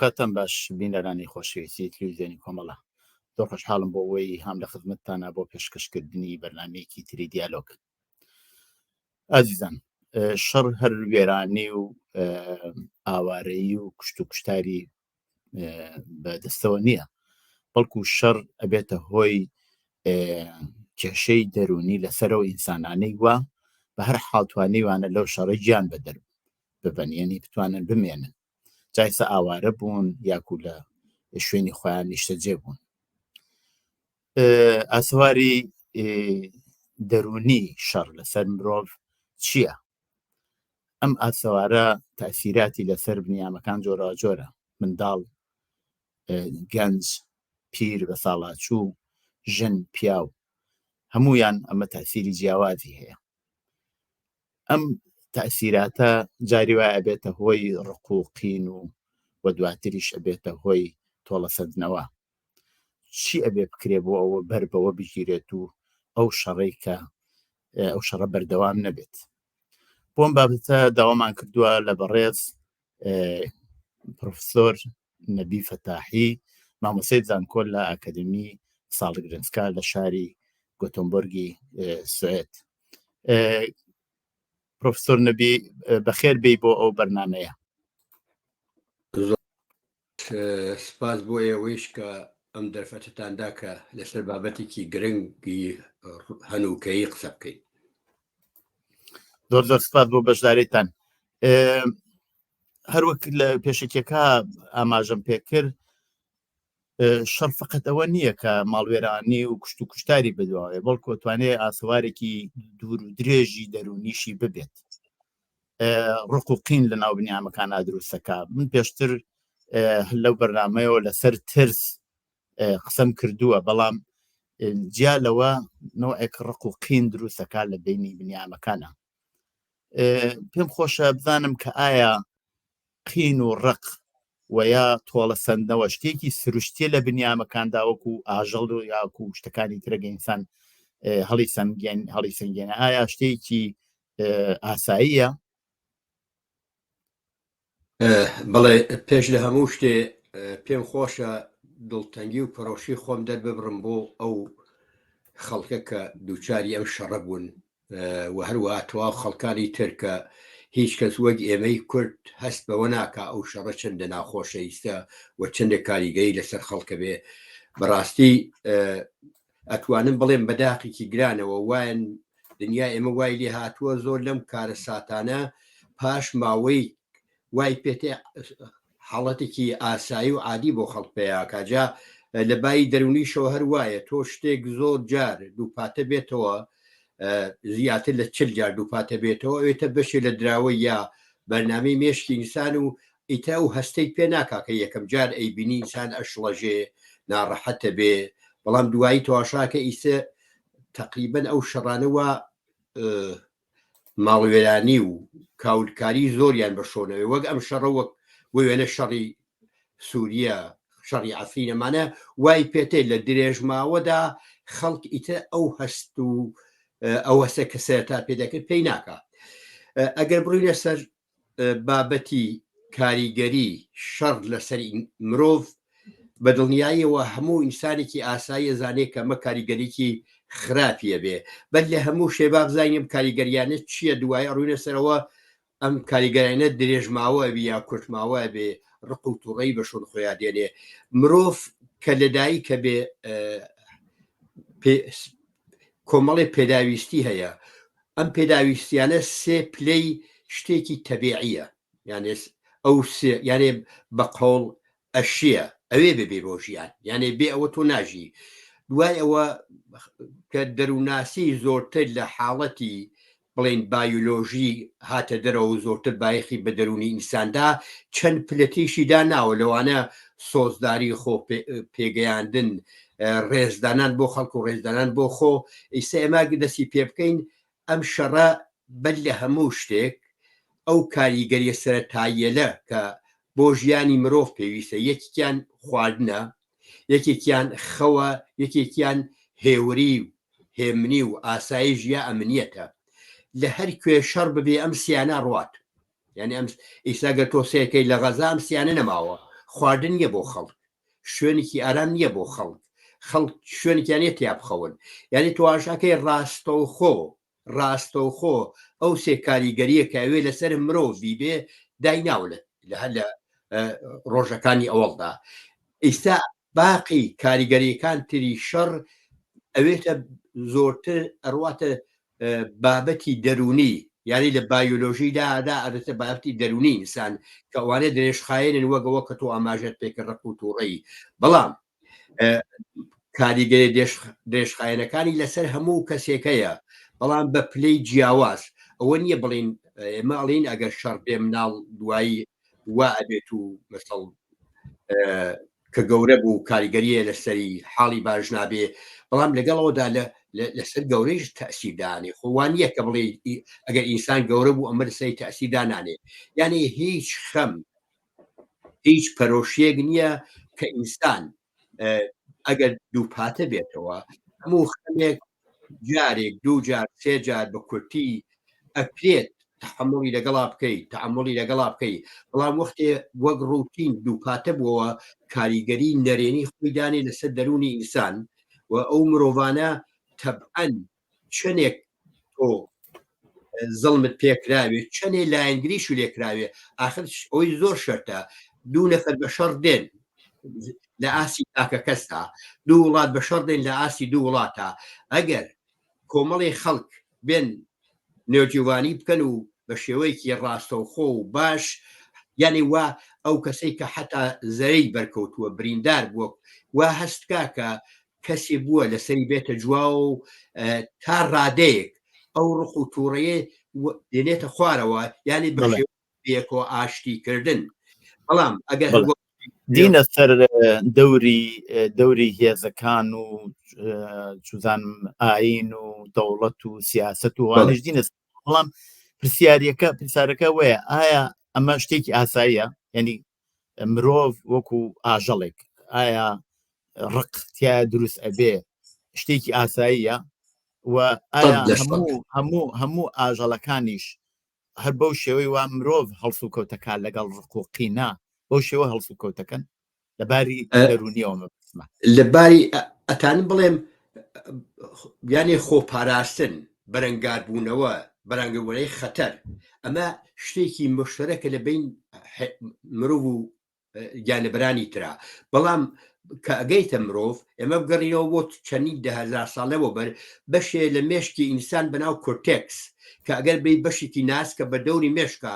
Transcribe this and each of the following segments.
کاتم باش بینەرانی خۆشەویستی تلویزیۆنی کۆمەڵە زۆر خۆشحاڵم بۆ ئەوەی هەم لە خزمەتتانە بۆ پێشکەشکردنی بەرنامەیەکی تری دیالۆگ. ئازیزان، شەڕ هەر وێرانی و ئاوارەیی و کشت و کوشتاری بەدەستەوە نییە، بەڵکو شەڕ ئەبێتە هۆی کێشەی دەرونی لەسەرەوە ئینسانانەی وە بە هەر حاڵتوانەی وانە لەو شەڕە گیان بەدەر ببەنێنی بتوانن بمێنن، جایسە ئاوارە بوون یاکو لە شوێنی خۆیان نیشتەجێ بوون. ئاسواری دەرونی شەڕ لەسەر مرۆڤ چییە؟ ئەم ئاسەوارە تەئسیراتی لەسەر بنیامەکان جۆرە جۆرە، منداڵ، گەنج، پیر، بە ساڵاچوو، ژن، پیاو، هەموویان ئەمە تەئسیری جیاوازی هەیە. ئەم تەئسیراتە جاری وایە ئەبێتە هۆی ڕقوقین و دواتریش ئەبێتە هۆی تۆڵەسەندنەوە. چی ئەبێ بکرێ بۆ ئەوە بەر بەوە بگیرێت و ئەو شەڕەی کە ئەو شەڕە بەردەوام نەبێت؟ بۆم بابەتە داوامان کردووە لە بەڕێز پرۆفسۆر نەبی فەتاحی، مامۆستای زانکۆ لە ئاکادمی ساڵگرنجکا لە شاری گۆتۆنبۆرگی سوێد. پرۆفسۆر نەبی بەخێر بێی بۆ ئەو بەرنامەیە. سپاس بۆ ئێوەیش کە ئەم دەرفەتتاندا کە لەسەر بابەتێکی گرنگی هەنووکەیی قسە بکەین. زۆر زۆر سپاس بۆ بەشداریتان. هەروەک لە پێشکێکە ئاماژەم پێکرد، شەڕ فقط ئەوە نییە کە ماڵوێرانی و کشت و کوشتاری بدواوێ، بەڵکو توانێت ئاسوارێکی دوور و درێژی دەرونیشی ببێت. ڕقوقین لە ناو بنیامەکانە دروستەکە. من پێشتر لەو بەرنامەیەوە لەسەر ترس قسەم کردووە، بەڵام جیا لەوە نوعێک ڕقوقین دروستەکە لە بینی بنیامەکانە. پێم خۆشە بزانم کە ئایا قین و ڕق و یا تۆڵەسەندنەوە شتێکی سروشتیە لە بنیامەکاندا وەکو ئاژەڵ و یاکو شتەکانی ترەگە ئینسان هەڵی سەنگێنە، ئایا شتێکی ئاساییە؟ بەڵێ، پێش لە هەموو شتێ پێم خۆشە دڵتەنگی و پەرۆشی خۆم دەرببڕم بۆ ئەو خەڵکە کە دووچاری ئەم شەڕە بوون و هەروەها تەواو خەڵکانی تر کە هیچ کەس وەک ئێمەی کورد هەست بەوە ناکە ئەو شەڕە چەندە ناخۆشەویستە و چەندە کاریگەری لەسەر خەڵکە بێ. بەڕاستی ئەتوانم بڵێم بەداقێکی گرانەوە وایەن دنیا ئێمە وای لێ هاتووە زۆر لەم کارە ساتانە پاش ماوەی وای پێێ حاڵەتێکی ئاسایی و عادی بۆ خەڵک پێیاکە. جا لە بای دەرونیشەوە هەر وایە تۆ شتێک زۆر جار دووپاتە بێتەوە، زیاتر لە 40 جار دووپاتە بێتەوە، ئێتە بەشێ لە دراوە یا بەرنامەی مێشکی ئینسان و ئیتا و هەستەی پێ ناکاکە یەکەم جار ئەیبینی ئینسان ئەشڵەژێ ناڕەحەتە بێ، بەڵام دوایی تۆشاکە ئیسە تقریبەن ئەو شەڕانەوە ماڵوێرانی و کاولکاری زۆریان بەشۆنەوەی وەک ئەم شەڕە وەک وێنە شەڕی سووریە شەڕی عەفرینەمانە وای پێتێ لە درێژماوەدا خەڵک ئیتە ئەو هەست و ئەو هەستە کەسە تا پێدەکرد پێی ناکات. ئەگەر بڕوینە سەر بابەتی کاریگەری شەڕ لەسەر مرۆڤ، بەدڵنیاییەوە هەموو ئینسانێکی ئاسایی ئەزانێت کە ئەمە کاریگەریکی خراپیە بێ، بەر لە هەموو شێبا بزانیم کاریگەریانە چییە، دوای ڕوونە سەرەوە ئەم کاریگەرانە درێژماوە بێ یا کورتماوە بێ، ڕق و تووڕەی بەشون خۆیان دێنێ. مرۆڤ کە لەدایی کە بێ کۆمەڵی پێداویستی هەیە، ئەم پێداویستیانە سێ پلەی شتێکی تەبیعیە، یانێ ئەو یانێ بە قەوڵ ئەشیە ئەوێ ببێ بۆ ژیان، یانێ بێ ئەوە تۆ ناژی. دوای ئەوە کە دەروناسی زۆرتر لە حاڵەتی بڵێن بایۆلۆژی هاتە دەرەوە زۆرتر بایەخی بە دەرونی ئینساندا، چەند پلەتیشی داناوە لەوانە سۆزداری خۆ پێگەیاندن، ڕێزدانان بۆ خەڵک و ڕێزدانان بۆ خۆ. ئیستا ئێمە دەستی پێ بکەین ئەم شەڕە بەر لە هەموو شتێک ئەو کاریگەریە سەرەتاییەلە کە بۆ ژیانی مرۆڤ پێویستە، یەکێکیان خواردنە، یەکێکیان خەوە، یەکێکیان هێوری و هێمنی و ئاسایش یا ئەمنیەتە. لە هەر کوێ شەڕ ببێ ئەم سیانە ڕوات، یعنی ئەم ئیساگە تۆ سێکەی لە غەزا ئەم سیانە نەماوە، خواردن نییە بۆ خەڵک شوێنێکی ئارام نییە بۆ خەڵک شوێنێکیانێت تیا بخەون یعنی تواشاکەی ڕاستەوخۆ ئەو سێ کاریگەریە کاوێ لەسەر مرۆڤ بیبێ دایناولێت لە ڕۆژەکانی ئەوەڵدا ئێستا باقی کاریگەریەکان تری شەڕ ئەوێتە زۆرتر ئەڕواتە بابەتی دەرونی یاری لە بایۆلۆژیدا ئەدەتە بابەتی دەرونی ئینسان کە ئەوانە درێژخایێنن وەگەوە کە تۆ ئاماژەت پێکردە ڕق و تووڕەیی بەڵام کاریگەری درێژخایەنەکانی لەسەر هەموو کەسێکەیە بەڵام بە پلەی جیاواز ئەوە نییە بڵین ئێمە ئەڵین ئەگەر شەڕ بێ مناڵ دوایی وا ئەبێت و مەسەڵ کە گەورە بوو کاریگەریە لەسەری حاڵی باش نابێ بەڵام لەگەڵەوەدا لەسەر گەورەیش تەسیردانی خۆوانیە کە بڵێ ئەگەر ئینسان گەورە بوو ئەمە لەسەری تەسیردانانێ یعنی هیچ خەم هیچ پەرۆشیەک نییە کە ئینسان ئەگەر دووپاتە بێتەوە هەموو خەمێک جارێک دوو جار سێ جار بە کورتی ئەکرێت تحملی لەگەڵا بکەی بەڵام وەختێ وەک ڕوتین دووپاتە بووەوە کاریگەری نەرێنی خۆی دانێ لەسەر دەرونی ئینسان و ئەو مرۆڤانە تەبعەن چەندێک تۆ زڵمت پێکراوێ چەندێ لایەنگریش و لێکراوێ ئاخر ئەوی زۆر شەرتە دوو نەفەر بە شەڕ دێن لە ئاسی تاکە کەستا دوو وڵات بە شەڕ دێن لە ئاسی دوو وڵاتە ئەگەر کۆمەڵی خەڵک بێن نێوجیوانی بکەن و بە شێوەیەکی ڕاستەوخۆ و باش یعنی وا ئەو کەسەی کە حتا زەرەی بەرکەوتووە بریندار بووە وا هەستکا کە کەسێ بووە لەسەری بێتە جواوە و تا ڕادەیەک ئەو ڕق و تووڕەیە دێنێتە خوارەوە یعنی بەشێکۆ ئاشتیکردن بەڵام ئەگەر دینە سەر دەوری هێزەکان و چوزانم ئاین و دەوڵەت و سیاست و وانش دینە بەڵام پرسیارەکە وەیە ئایا ئەمە شتێکی ئاساییە یعنی مرۆڤ وەکو ئاژەڵێک ئایا ڕقتیا دروست ئەبێ شتێکی ئاساییە و ئایا هەموو ئاژەڵەکانیش هەر بەو شێوەی وا مرۆڤ هەڵسو و کەوتەکان لەگەڵ ڕق و قینا بەو شێوە هەڵسو و کەوتەکەن لەباری دەرونیەوە لەباری ئەتانم بڵێم یانێ خۆپاراستن بەرەنگاربوونەوە بەرەنگەبوونەوەی خەتەر ئەمە شتێکی مشتەرەکە لە بین مرۆڤ و گیانەبەرانی ترا بەڵام کە ئەگەیتە مرۆڤ ئێمە بگەڕینەوە بۆ چەندین دەهزار ساڵەوە بەر بەشێ لە مێشکی ئینسان بەناو کۆرتێکس کە ئەگەر بێ بەشێکی ناسکە بە دەوری مێشکە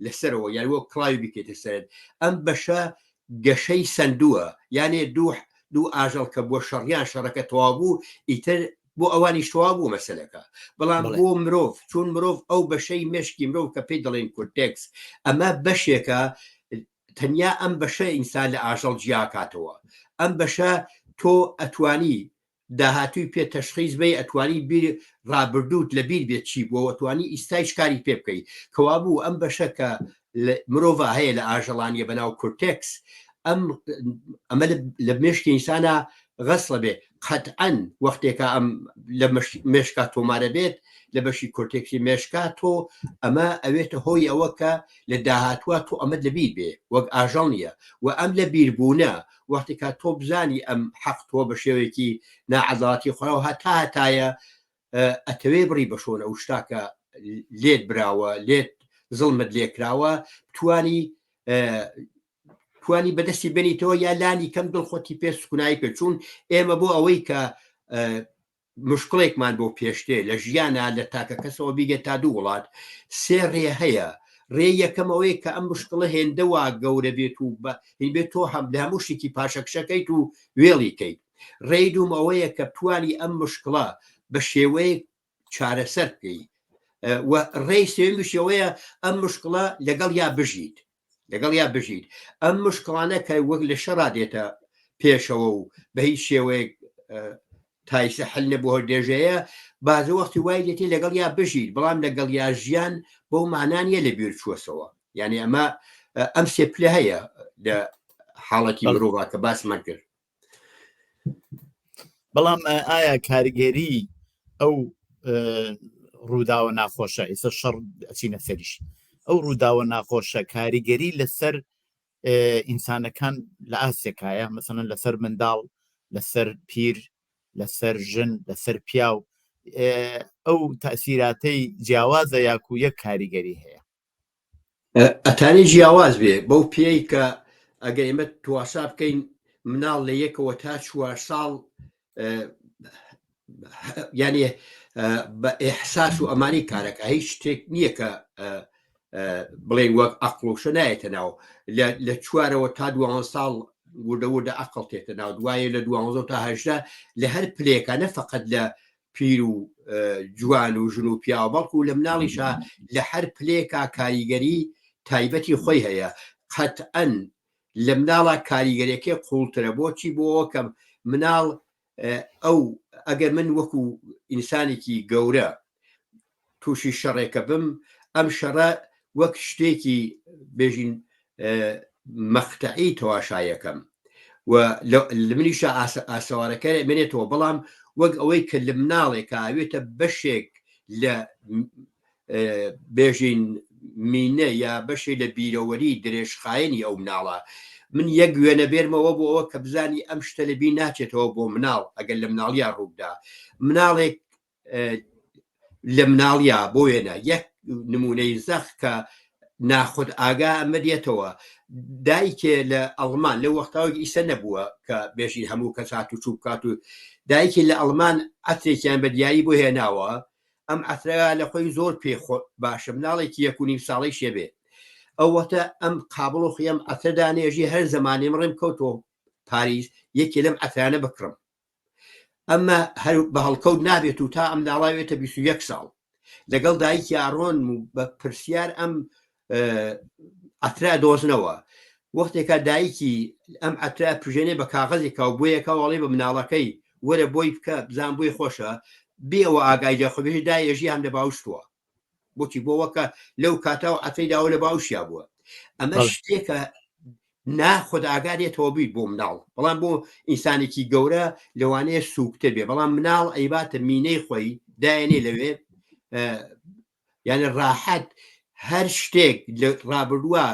لەسەرەوە یان وە کڵاوی بکێتە سەر ئەم بەشە گەشەی سندووە یانێ دوو ئاژەڵ کە بۆ شەڕیان شەڕەکە تەوابوو ئیتر بۆ ئەوانی شوابوو مەسەلەکە بەڵام بۆ مرۆڤ چون مرۆڤ ئەو بەشەی مێشکی مرۆڤ کە پێی دەڵێن کۆرتێکس ئەمە بەشێکە تەنیا ئەم بەشە ئینسان لە ئاژەڵ جیاکاتەوە ئەم بەشە تۆ ئەتوانی داهاتووی پێ تەشخیص بێ ئەتوانی بیر ڕابردووت لە بیر بێت چی بۆ ئەتوانی ئیستایش کاری پێ بکەیت کەوابوو ئەم بەشە کە مرۆڤ هەیە لە ئاژەڵانیە بەناو کۆرتێکس ئەمە لە مێشکی ئینسانە غەسڵە بێ قەتعەن وەختێکە ئەم لە مێشکات تۆمارە بێت لە بەشی کۆرتێکسی مێشکات تۆ ئەمە ئەوێتە هۆی ئەوە کە لە داهاتوە تۆ ئەمەد لە بیر بێ وەک ئاژەڵ نییە و ئەم لە بیربوونە وەختێکە تۆ بزانی ئەم حەق تۆ بە شێوەیەکی ناعەزاڵەتی خۆرەوە هەتایە ئەتەوێ بڕی بەشۆنە ئەو شتاکە لێت براوە لێت زڵمت لێکراوە توانی بەدەستی بێنیتەوە یا لانی کەم دڵخۆتی پێ سکونایی کرد چون ئێمە بۆ ئەوەی کە مشکڵێکمان بۆ پێشتێ لە ژیانە لە تاکە کەسەوە بیگە تا دوو وڵات سێ ڕێ هەیە ڕێ یەکەمەوەی کە ئەم مشکڵە هێندەوە گەورە بێت و بێت تۆ هەم لە هەموو شتێکی پاشەکشەکەیت و وێڵیکەیت ڕێ دوومەوەیە کە توانی ئەم مشکڵە بە شێوەیە چارەسەر بکەیت و ڕێی سێمیشەوەیە ئەم مشکڵە لەگەڵ یا بژیت ئەم مشکڵانە کە وەک لە شەڕا دێتە پێشەوە و بە هیچ شێوەیە تایسە حل نەبوو هەر دێژەیە بازە وەختی وای دێتی لەگەڵ یا بژیت بەڵام لەگەڵ یا ژیان بۆ معنانیە لە بیر چووەسەوە یعنی ئەمە ئەم سێپلە هەیە لە حاڵەتی مرۆڤ کە باسمان کرد بەڵام ئایا کاریگەری ئەو ڕووداوە ناخۆشە ئێستا شەڕ ئەچینە سەریش ئەو ڕووداوە ناخۆشە کاریگەری لەسەر ئینسانەکان لە ئاسێکایە مەسەن لەسەر منداڵ لەسەر پیر لەسەر ژن لەسەر پیاو ئەو تەسیراتەی جیاوازە یاکو یەک کاریگەری هەیە ئەتانی جیاواز بێ بەو پێی کە ئەگەر ئێمە تواشا بکەین مناڵ لە یەکەوە تا 4 ساڵ یعنی بە ئێحساس و ئەمانی کارەکە هیچ شتێک نییە کە بڵێن وەک ئەقڵوشە نایەتە ناو لە 4ەوە تا 12 ساڵ وردەوردە ئەقڵ تێتە ناو دوایە لە 12 تا 18 لە هەر پلێکە نەفەقەت لە پیر و جوان و ژن و پیا و بەڵکو لە مناڵیشە لە هەر پلێکە کاریگەری تایبەتی خۆی هەیە قەتئەن لە مناڵە کاریگەریەکەی قوڵترە بۆچی بۆەوە کە مناڵ ئەو ئەگەر من وەکو ئینسانێکی گەورە تووشی شەڕێکە بم ئەم شەڕە وەک شتێکی بێژین مەقتەعی تەواشایەکەم و منیشە ئاسەوارەکە منێتەوە بەڵام وەک ئەوەی کە لە مناڵێکە ئاوێتە بەشێک لە بێژین مینە یا بەشێک لە بیرەوەری درێژخایەنی ئەو مناڵە من یەک گوێنە بێرمەوە بۆ ئەوە کە بزانی ئەم شتە لەبی ناچێتەوە بۆ مناڵ ئەگەر لە مناڵیا ڕوودا مناڵێک لە مناڵیا بۆ وێنە یەک نمونەی زەخ کە ناخود ئاگا ئەمە دێتەوە دایکێ لە ئەڵمان لە وەختاوەی ئیسە نەبووە کە بێژین هەموو کەسات و چوو بکات و دایکی لە ئەڵمان ئەترێکیان بە دیایی بۆ هێناوە ئەم ئەترا لە خۆی زۆر پێخۆ باشە مناڵێکی 1.5 ساڵی شێبێ ئەوەتە ئەم قابڵ و خێم ئەتەدانێژی هەر زمانی ڕێم کەوتۆ پاریس یەکی لەم ئەترانە بکڕم ئەمە هەر بە هەڵکەوت نابێت و تا ئەم ناڵاوێتە 21 ساڵ لەگەڵ دایکی ئاڕۆن و بە پرسیار ئەم ئەترا دۆزنەوە وەختێکە دایکی ئەم ئەترا پژێنێ بە کاغەزێکە و بۆیەکە وڵی بە مناڵەکەی وەرە بۆی بکە بزان بۆی خۆشە بێەوە ئاگای لە خۆبێژ دایێژی هەم لە باوشتووە بۆچی بۆوەکە لەو کاتاو ئەتەی داوە لە باوشیا بووە ئەمە شتێکە ناخود ئاگادێتەوە بیت بۆ مناڵ بەڵام بۆ ئینسانێکی گەورە لەوانەیە سوکتە بێ بەڵام مناڵ ئەیباتە مینەی خۆی دایێنێ لەوێ یعنی ڕاحەت هەر شتێک لە ڕابردووە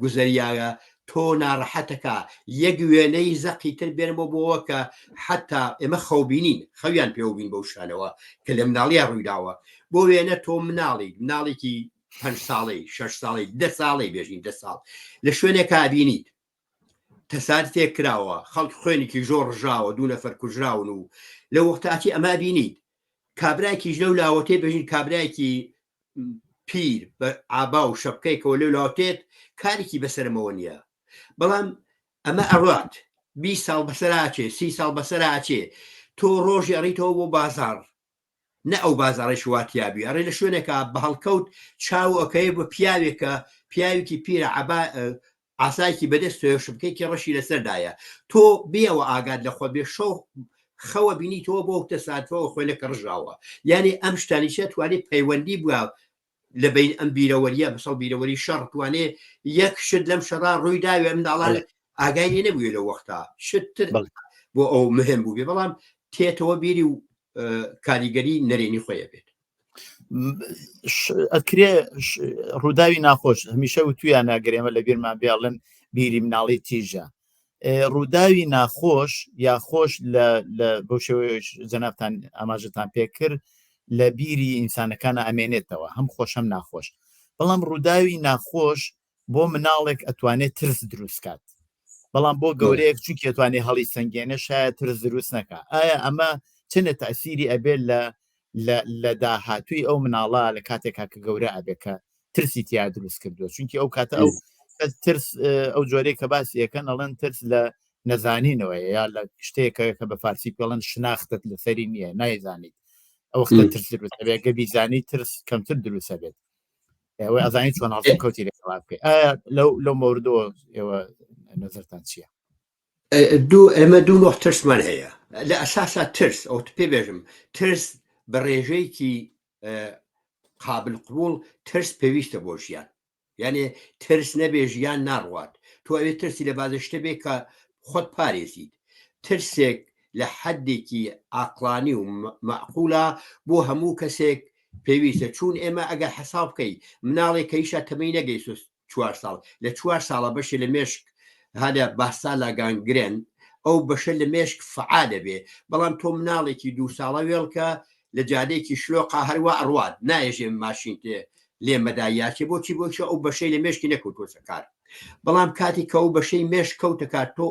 گوزەریایە تۆ ناڕەحەتەکە یەک وێنەی زەقی تر بێنەوە بۆەوە کە حتا ئێمە خەوبینین خەویان پێوبین بەو شانەوە کە لە مناڵیا ڕوویداوە بۆ وێنە تۆ مناڵێکی 5 ساڵی 6 ساڵی 10 ساڵی بێژین 10 ساڵ لە شوێنێک کابینیت تەسار تێک کراوە خەڵک خوێنێکی زۆر ڕژاوە 2 نەفەر کوژراون و لە وەختاتی ئەما بینیت کابراایکی ژنە و لاوەتێ بێژین کابراایکی پیر بە ئابا و شەپکەیکەوە لێ لاوتێت کارێکی بەسەرمەوە نییە بەڵام ئەمە ئەڕات 20 ساڵ بەسەراچێ 30 ساڵ بەسەراچێ تۆ ڕۆژی ئەڕیتەوە بۆ بازار نە ئەو بازارڕی شواتیابی ئەڕێ لە شوێنێکە بە هەڵکەوت چاو ئەەکەی بە پیاوێکە پیاوێکی پیرە ئاسایکی بەدەستۆ شبکەیکی ڕەشی لەسەردایە تۆ بێەوە ئاگاد لە خۆ بێ شەو خەوە بینیتەوە بۆ تەساتەوە خۆینەکە ڕژاوە یعنی ئەم شتانیشە توانێت پەیوەندی بووە لە بین ئەم بیرەوەریە بەسەڵ بیرەوەری شەڕ توانێ یەک شت لەم شەڕا ڕووی داوێ منداڵان ئاگای لێ نەبووێ لە وەختا شتتر بۆ ئەو مهم بوو بێ بەڵام تێتەوە بیری و کاریگەری نەرێنی خۆیە بێت ئەکرێ ڕووداوی ناخۆش هەمیشە و تویان ناگەرێمە لە بیرمان بێڵن بیری مناڵی تیژە ڕووداوی ناخۆش یا خۆش لە بۆ شێوەیە جەنابتان ئاماژەتان پێکرد لە بیری ئینسانەکانە ئەمێنێتەوە هەم خۆش هەم ناخۆش بەڵام ڕووداوی ناخۆش بۆ مناڵێک ئەتوانێت ترس دروستکات بەڵام بۆ گەورەیەک چونکی ئەتوانێت هەڵی سنگێنە شاید ترس دروست نەکە ئایا ئەمە چنە تەسیری ئەبێت لە داهاتووی ئەو مناڵە لە کاتێکا کە گەورە ئەبێکە ترسی تیا دروست کردووە چونکی ئەو کاتە ئەو ترس ئەو جۆرەی کە باسی یەکەن ئەڵەن ترس لە نەزانینەوە یا لە شتێکە کە بە فارسی پێڵەن شناختت لەسەری نییە نایزانیت ئەوختە ترس دروست ئەبێگە بیزانی ترس کەمتر دروستە بێت ئەوەی ئەزانی چۆن هەڵ کەوتی لەکەڵا بکەیت ئایا لەو مەوردەوە ئێوە نەزەرتان چییە؟ ئێمە دوو نۆع ترسمان هەیە لە ئەساسا ترس ئەو پێ بێژم ترس بە ڕێژەیەکی قابل قبول ترس پێویستە بۆ ژیان یعنی ترس نەبێ ژیان ناڕوات تۆ ئەوێت ترسی لە بازشتە بێ کە خۆت پارێزیت ترسێک لە حەدێکی عاقلانی و مەعقولە بۆ هەموو کەسێک پێویستە چون ئێمە ئەگەر حەساب بکەی مناڵێک کە ئیشە تەمەی نەگەیست 4 ساڵ لە 4 ساڵە بەشی لە مێشک هەدە باسا لاگانگرێن ئەو بەشە لە مێشک فعالە بێ بەڵام تۆ مناڵێکی 2 ساڵە وێڵکە لە جادێکی شلۆقا هەروە ئەڕوات نایژێ ماشین تێ لێ مەدایاکێ بۆچی ئەو بەشەی لە مێشکی نەکەوتۆ کار بەڵام کاتی کە ئەو بەشەی مێش کەوتە کات تۆ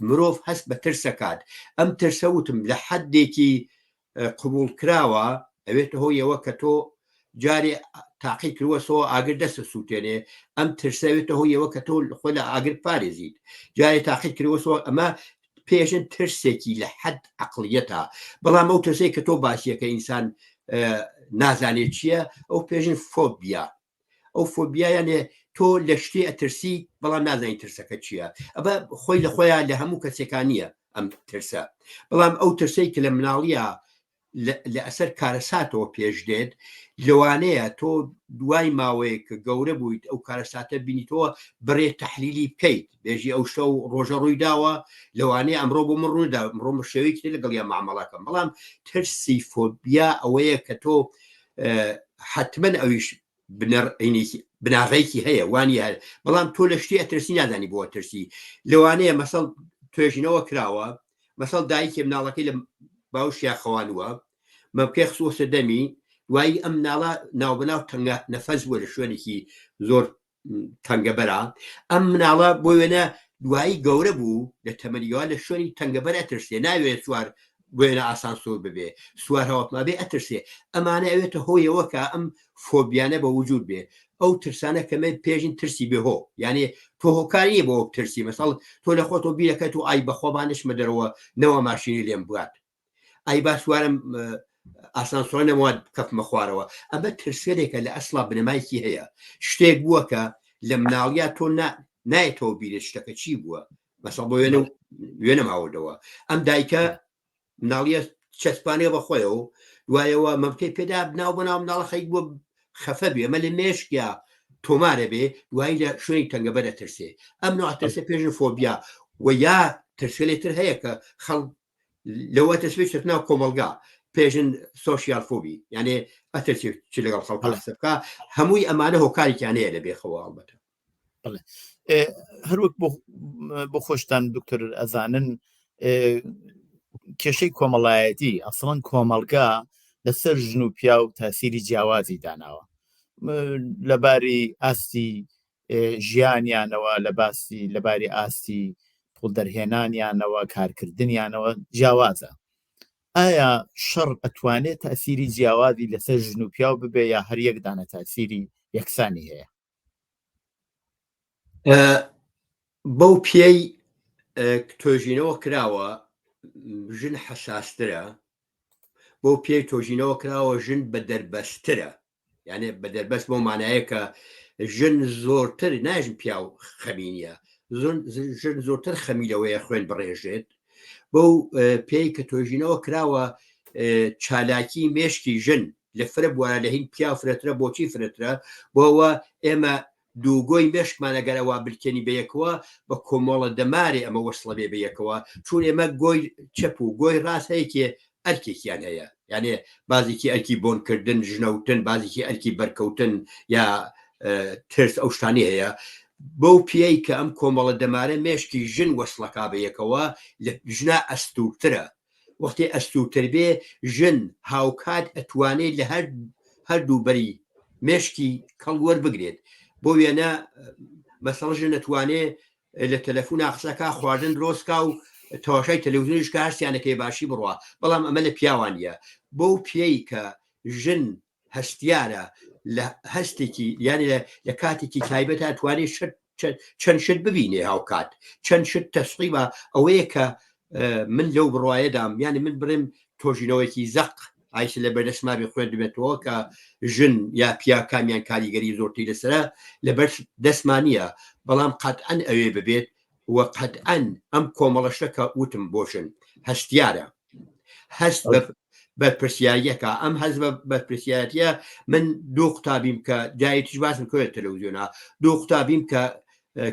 مرۆڤ هەست بە ترسەکات ئەم ترسەوتم لە حەدێکی قبول کراوە ئەوێتە هۆیەوە کە تۆ جارێ تاقی کردوەسەوە ئاگر دەستە سووتێنێ ئەم ترسەوێتە هۆیەوە کە تۆ خۆ لە ئاگر پارێزیت جارێ تاقی کردوەسەوە ئەمە پێشن ترسێکی لە حەد عقلیەتە بەڵام ئەو ترسەی کە تۆ باشیەکە ئینسان نازانێت چییە ئەو پێشن فۆبیا ئەو فۆبیایانێ تۆ لە شتێ ئەترسی بەڵام نازانی ترسەکە چییە ئەبە خۆی لە خۆیان لە هەموو کەسێکانیە ئەم ترسە بەڵام ئەو ترسەی کە لە مناڵیە لە ئەسەر کارەساتەوە پێش دێت لەوانەیە تۆ دوای ماوەیە کە گەورە بوویت ئەو کارەساتە بینیتەوە بڕێ تەحلیلی بکەیت بێژی ئەو شە و ڕۆژە ڕووی داوە لەوانەیە ئەمڕۆ بۆ من ڕوویدا ئەمڕۆ شێوەیەکی لەگەڵ یا معامەڵەکەم بەڵام ترسی فۆبیا ئەوەیە کە تۆ حتمما ئەویش بناغەیەکی هەیە وانی هەیە بەڵام تۆ لە شتێ ئەترسی نازانی بۆ ترسی لەوانەیە مەسەڵ توێژینەوە کراوە مەسەڵ دایکی مناڵەکەی لە باوشیا خەوانووە مەمکێ خسووسە دەمی دوایی ئەم ناڵە ناوبناو تەنگە نەفەس بووە لە شوێنێکی زۆر تەنگەبەرە ئەم مناڵە بۆ وێنە دوایی گەورە بوو لە تەمەنیەوە لە شوێنی تەنگەبەر ئەترسێ ناوێت سوار وێنە ئاسانسۆر ببێ سوار هەواپما بێ ئەترسێ ئەمانە ئەوێتە هۆیەوە کە ئەم فۆبیانە بە وجود بێ ئەو ترسانە کەمە پێشین ترسی بێهۆ یعنی تۆ هۆکاریە بۆ ترسی مەسەڵ تۆ لە خۆتۆ بیرەکەت و ئای بەخۆبانشمە دەرەوە نەوە ماشینی لێم بوات ئای با سوارم ئاسانسۆر نەمەوە کەفمە خوارەوە ئەمە ترسێکە لە ئەسڵا بنەمایکی هەیە شتێک بووە کە لە مناڵیا تۆ نایەتەوە بیرێت شتەکە چی بووە مەسەڵ بۆ وێنە ماوەدەوە ئەم دایکە مناڵیە چەسپانەیە بەخۆیەوە دوایەوە مەمکەی پێدا بناو بەناو مناڵە خەیک بووە خەفە بێ ئەمە لە مێشکیا تۆمارە بێ دوایی لە شوێنی تەنگەبەرە ترسێ ئەم نوع ترسە پێشن فۆبیا و یا ترسە لێتر هەیە کە خەڵ لەوە تەسوێت ناو کۆمەلگا پێشن سۆشیال فۆبی یعنی ئەترسی چ لەگەڵ خەڵک بکە هەمووی ئەمانە هۆکارێکیانەیە لە بێخەوە ئەڵبەتە هەروەک بۆ خۆشتان دکتۆر ئەزانن کێشەی کۆمەڵایەتی ئەسڵەن کۆمەلگا لەسەر ژن و پیا و تاسیری جیاوازی داناوە لەباری ئاستی ژیانیانەوە لەباری ئاستی پوڵ دەرهێنانیانەوە کارکردنیانەوە جیاوازە ئایا شەڕ ئەتوانێت تاسیری جیاوازی لەسەر ژن و پیا ببێ یا هەر یەکدانە تاسیری یەکسانی هەیە بەو پێی تۆژینەوە کراوە ژن حەساسترە بۆ پێی تۆژینەوە کراوە ژن بە دەربەسترە یعنی بە دەربەست بۆ مانایە کە ژن زۆرتر ناژن پیا و خەمینیە ژن زۆرتر خەمیلەوەیە خوێن بڕێژێت بۆ پێی کە تۆژینەوە کراوە چالاکی مێشکی ژن لە فرە بوارە لە هین پیا فرەترە بۆچی فرەترە بۆەوە ئێمە دووگۆی مێشکمانەگەرەوە بلکێنی بەیەکەوە بە کۆمەڵە دەمارێ ئەمە وەسڵە بێ بەیەکەوە چون ئێمە گۆی چەپ و گۆی ڕاست هەیەکێ ئەرکێکیان هەیە یعنی بازێکی ئەرکی بۆنکردن ژنەوتن بازێکی ئەرکی بەرکەوتن یا ترس ئەو شتانی هەیە بەو پێی کە ئەم کۆمەڵە دەمارە مێشکی ژن وەسڵەکا بەیەکەوە لە ژنا ئەستورترە وەختی ئەستورتر بێ ژن هاوکات ئەتوانێت لە هەردوو بەری مێشکی کەڵوەر بگرێت بۆ وێنە مەسەڵ ژن ئەتوانێ لە تەلەفۆن قسەکە خواردن ڕۆستکا و تەواشای تەلەڤیزیۆنیش کە هەستیانەکەی باشی بڕوە بەڵام ئەمە لە پیاوانە بەو پێی کە ژن هەستیارە لە هەستێکی یانی لە کاتێکی تایبەت ئەتوانێت چەند شت ببینێ هاوکات چەند شت تەسقیبە ئەوەیە کە من لەو بڕواایەدام یانی من بڕێم تۆژینەوەیکی زەق ئایش لە بەردەسما بێ خوێن دەبێتەوە کە ژن یا پیا کامیان کاریگەری زۆرتی لەسرە لەبەر دەستمانیە بەڵام قەتعەن ئەوێ ببێت وە قەتعەن ئەم کۆمەڵەشەکە وتم بۆشن هەستیارە هەست بەرپرسیاریەکە ئەم هەز بە پرسیارەتە من دوو قوتابیم کە جایەتیش باسم کۆێت تەلەڤیزیۆنە دوو قوتابیم کە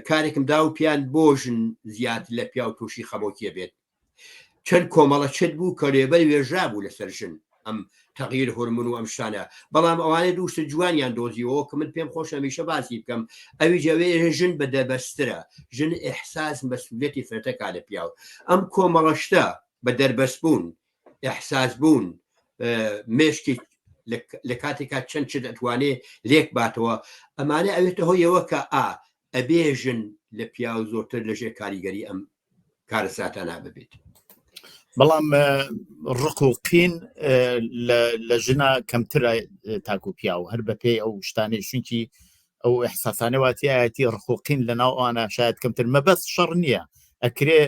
کارێکم دا و پیان بۆ ژن زیاتر لە پیا و تووشی خەمۆکیە بێت چەند کۆمەڵە چت بوو کە لێبەر وێژرا بوو لەسەر ژن ئەم تەغیر هورمون و ئەم شتانە بەڵام ئەوانەی دووشتە جوانیان دۆزیەوە کە من پێم خۆش هەمیشە باسی بکەم ئەوی جەوێ ژن بە دەربەسترە ژن ئیحساس مەسئولیەتی فرەتەکا لە پیاو ئەم کۆمەڵەشتە بە دەربەست بوون ئیحساس بوون مێشکی لە کاتێکا چەند چ دەتوانێ لێک باتەوە ئەمانە ئەوێتە هۆیەوە کە ئەبێژن لە پیاو زۆرتر لەژێر کاریگەری ئەم کارە ساتانە ببێت بەڵام ڕق و قین لە ژنە کەمترە تاکو پیاو هەر بە پێی ئەو شتانەی چونکی ئەو ئەحساسانە واتیایەتی ڕق و قین لەناو ئەوانە شاید کەمتر مەبەست شەڕ نییە ئەکرێ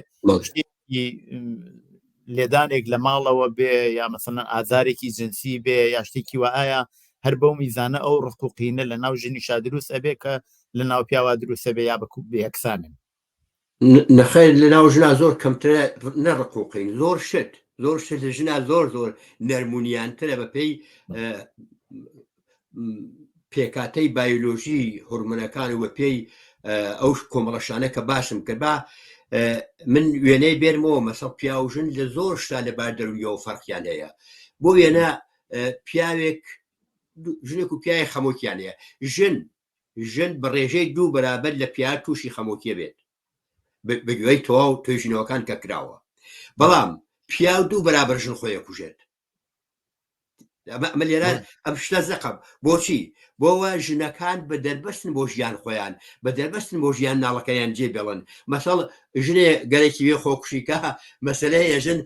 لێدانێک لە ماڵەوە بێ یا مەسەڵەن ئازارێکی جنسی بێ یا شتێکی وە ئایا هەر بەو میزانە ئەو ڕق و قینە لە ناو ژنیشا دروست ئەبێ کە لە ناو پیاوە دروستە بێ یا بەکوب بێ یەکسانن نەخێر لە ناو ژنا زۆر کەمترە نەڕقوقین زۆر شت لە ژنا زۆر نەرمونیانترە بە پێی پێکاتەی بایۆلۆژی هورمونەکان و بە پێی ئەو کۆمەڵەشانە کە باشم کرد با من وێنەی بێرمەوە مەسەڵ پیاوژن لە زۆر شتا لە بار دەرویەوە فەرقیان هەیە بۆ وێنە پیاوێک ژنێک و پیاوی خەمۆکیان هەیە ژن بە ڕێژەی دوو بەرابەر لە پیا تووشی خەمۆکیە بێت بگوێی تەواو توێژینەوەکان کە کراوە بەڵام پیاو دوو بەرابەر ژن خۆیە کوژێت ئەمە لێرە ئەم شتە زەقم بۆچی بۆەوە ژنەکان بە دەربەستن بۆ ژیان خۆیان بە دەربەستن بۆ ژیان ناڵەکەیان جێبێڵن مەسەڵ ژنێ گەرەکی وێ خۆکوشیکە مەسەلەیە ژن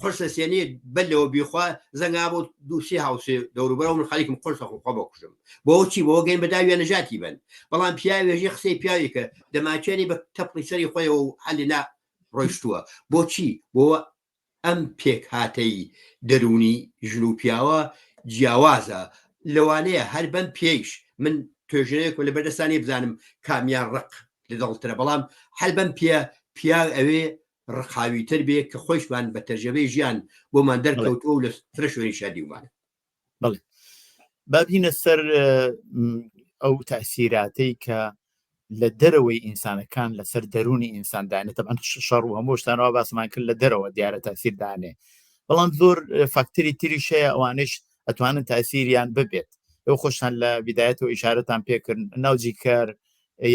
قرسە سێنێ بەلەوە بیخوا زەنگا بۆ دووسێ هاوسێ دەوروبەرەوە من خەریکم قرسە خۆ بۆکوشم بۆچی بۆ گەین بەداویە نەژاتی بن بەڵام پیاوێژی قسەی پیاوێکە دەماچێنی بە تەپڵی سەری خۆیەوە و حەلینا ڕۆیشتووە بۆچی بۆ ئەم پێک هاتەی دەرونی ژن و پیاوە جیاوازە لەوانەیە هەر بەم پێیش من توێژنەیەک لە بەردەستانی بزانم کامیان ڕق لە دڵترە بەڵام هەر بەم پیا ئەوێ ڕقاویتر بێ کە خۆشمان بە تەرجەبەی ژیان بۆمان دەرکەوتەوە لە فرە شوێنی شادیومانە بڵێ بابینە سەر ئەو تەسیراتەی کە لە دەرەوەی ئینسانەکان لەسەر دەرونی ئینساندانێت تەبەن شەڕ و هەموو شتانەوە باسمان کرد لە دەرەوە دیارە تاسیردانێ بەڵام زۆر فاکتری تریشەیە ئەوانش ئەتوانن تاسیریان ببێت ئەو خۆشان لە بیدایەتەوە ئیشارەتان پێکردن ناوجی کار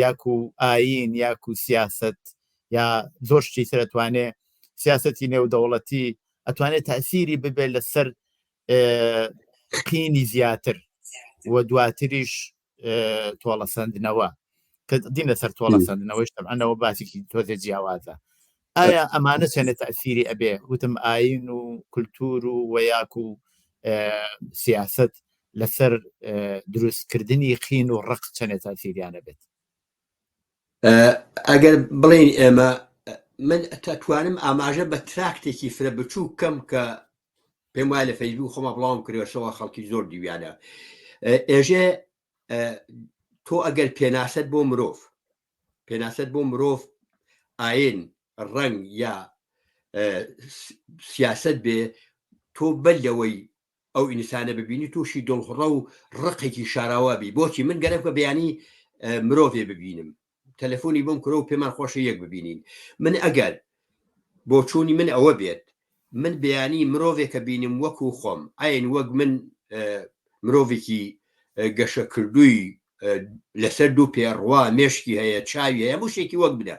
یاکو ئاین یاکو سیاست یا زۆر شتی تر ئەتوانێ سیاسەتی نێودەوڵەتی ئەتوانێت تاسیری ببێت لەسەر قینی زیاتر و دواتریش تۆڵەسەندنەوە کە دینە سەر تۆڵەسەندنەوەیش تەبعەنەوە باسێکی تۆزێ جیاوازە ئایا ئەمانە چەنە تەسیری ئەبێ وتم ئاین و کولتور و یاک و سیاست لەسەر دروستکردنی قین و ڕق چەنە تاسیریانە بێت ئەگەر بڵین ئێمە من تاتوانم ئاماژە بە تراکتێکی فرە بچوو کەم کە پێم وایە لە فەیسبوک خۆمە بڵاوم کردوەشەوە خەڵکی زۆر دیویانە ئێژێ تۆ ئەگەر پێناسەت بۆ مرۆڤ ئاین ڕەنگ یا سیاست بێ تۆ بەلەوەی ئەو ئینسانە ببینی تووشی دڵخڕە و ڕقێکی شاراوابی بۆچی من گەرەک بە بەیانی مرۆڤێ ببینم تەلەفۆنی بۆم کرۆ و پێمان خۆشە یەک ببینین من ئەگەر بۆ چوونی من ئەوە بێت من بەیانی مرۆڤێکە بینم وەکو خۆم ئاین وەک من مرۆڤێکی گەشە کردووی لەسەر دوو پێڕوا مێشکی هەیە چاوی هەیە هەموو شتێکی وەک بدە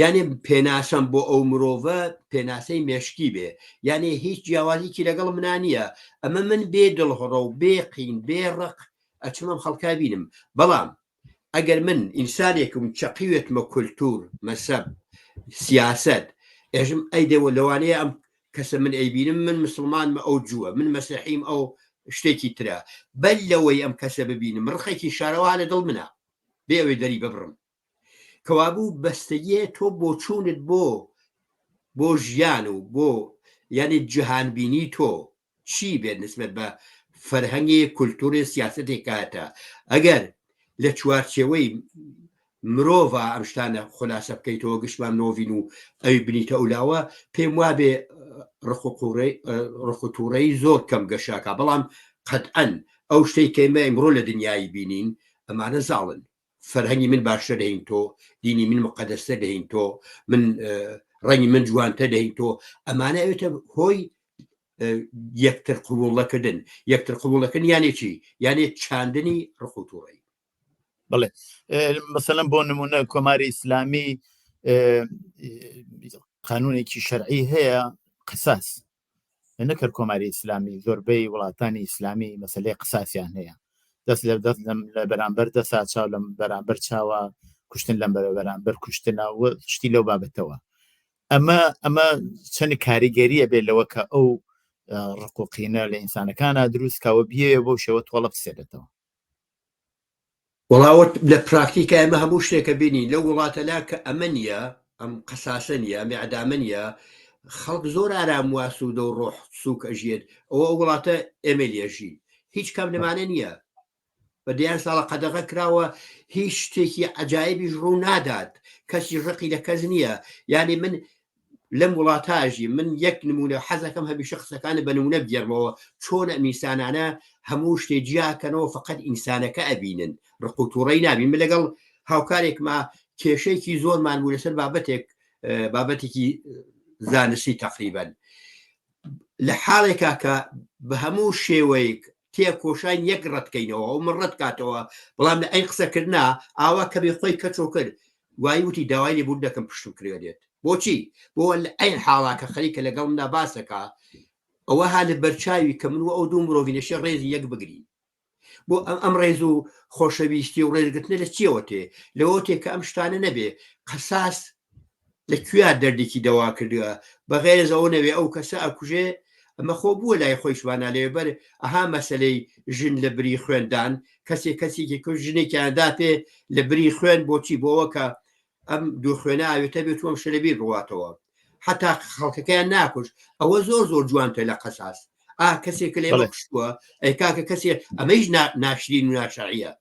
یعنی پێناسەم بۆ ئەو مرۆڤە پێناسەی مێشکی بێ یعنی هیچ جیاوازیکی لەگەڵ منە نییە ئەمە من بێ دڵخڕە و بێ قین بێ ڕق ئەچمەم خەڵکا بینم بەڵام ئەگەر من ئینسانێکم چەقیوێتمە کولتور مەسەب سیاست ئێژم ئەیدەوە لەوانەیە ئەم کەسە من ئەیبینم من مسلمانمە ئەو جووە من مەسیحیم ئەو شتێکی ترە بەل لەوەی ئەم کەسە ببینم ڕقێکی شارەوە لە دڵ منە بێ ئەوەی دەری ببڕم کەوابوو بەستەیە تۆ بۆ چوونت بۆ ژیان و بۆ یعنی جیهانبینی تۆ چی بێت نسبەت بە فەرهەنگی کولتوری سیاستێک کاتە ئەگەر لە چوارچێوەی مرۆڤ ئەم شتانە خولاسە بکەیتەوە گشتمان نۆڤین و ئەوی بنیتە ئەولاوە پێم وابێ ڕخوتوڕەی زۆر کەم گەشاکە بەڵام قەتعەن ئەو شتەی کەمە ئەمڕۆ لە دنیای بینین ئەمانە زاڵن فەرهەنگی من باشتر دەهین تۆ دینی من مقەدەستە دەهین تۆ من ڕەنگی من جوانتە دەهین تۆ ئەمانە ئەوێتە هۆی یەکتر قبوڵەکردن یەکتر قبوڵەکەن یانێ چی یانێ چاندنی ڕقوتوڕی بڵێ مثلەن بۆ نمونە کۆماری ئیسلامی قانونێکی شەرعی هەیە قساس نەکرد کۆماری ئیسلامی زۆربەی وڵاتانی ئیسلامی مەسلەی قساسیان هەیە دەست لە لە بەرامبەر دەسا چاو لەم بەرامبەر چاوە کوشتن لەم بەرامبەر کوشتنە شتی لەو بابەتەوە ئەمە چەند کاریگەریە بێت لەوە کە ئەو ڕقوقینە لە ئینسانەکانە دروستکەوە بیەوە بۆ شێوە تۆڵە بسێتەوە وڵاوت لە پراکتیکە ئەمە هەموو شتێکە بینی لەو وڵاتەلا کە ئەمە نیە ئەم قساسە نیە ئەمە عدامە نیە خەڵک زۆر ئارام واسوودە و ڕۆح سووک ئەژێت ئەوە وڵاتە ئێمە لێژی هیچ کام لەمانە نییە بە دیان ساڵە قەدەغە کراوە هیچ شتێکی عجایبیش ڕوو نادات کەسی ڕقی لە کەس نییە یعنی من لەم وڵاتاژی من یەک نمونە حەزەکەم هەمیشە قسەکانە بە نمونە بگەرمەوە چۆن ئەمیسانانە هەموو شتێ جیاکەنەوە فقط ئینسانەکە ئەبینن ڕقوتوڕەی نابین من لەگەڵ هاوکارێک ما کێشەیەکی زۆرمان بوو لەسەر بابەتێکی زانستی تقریبەن لە حاڵێکا کە بە هەموو شێوەیەک تێکۆشان یەک ڕەتکەینەوە و من ڕەت کاتەوە بەڵام لە ئەی قسەکردنا ئاوا کە بێ خۆی کەچۆ کرد وای وتی داوای لێبوون دەکەم پشتم کرێت بۆچی بۆ لە ئەین حاڵاکە خەریکە لەگەڵمدا باسەکە ئەوە ها لە بەرچاوی کە من و ئەو دوو مرۆڤینەشە ڕێزی یەک بگرین بۆ ئەم ڕێز و خۆشەویستی و ڕێزگرتنە لە چیەوە تێ لەوە تێ کە ئەم شتانە نەبێ قەساس لەکوێ دەردێکی دەوا کردووە بەغێرز ئەوە نەوێ ئەو کەسە ئەکوژێ ئەمە خۆ بووە لای خۆی شوانە لێبەر ئەها مەسلەی ژن لە بری خوێندان کەسێکی کوژ ژنێکیاندا پێ لە بری خوێن بۆچی بۆەوە کە ئەم دوو خوێنە ئاوێتە بێت وەم شەلەبیر ڕواتەوە حتا خەڵکەکەیان ناکوش ئەوە زۆر جوانتە لە قەساس کەسێکە لێمە کوشتووە ئەی کاکە کەسێ ئەمەش ناشرین و ناشعیە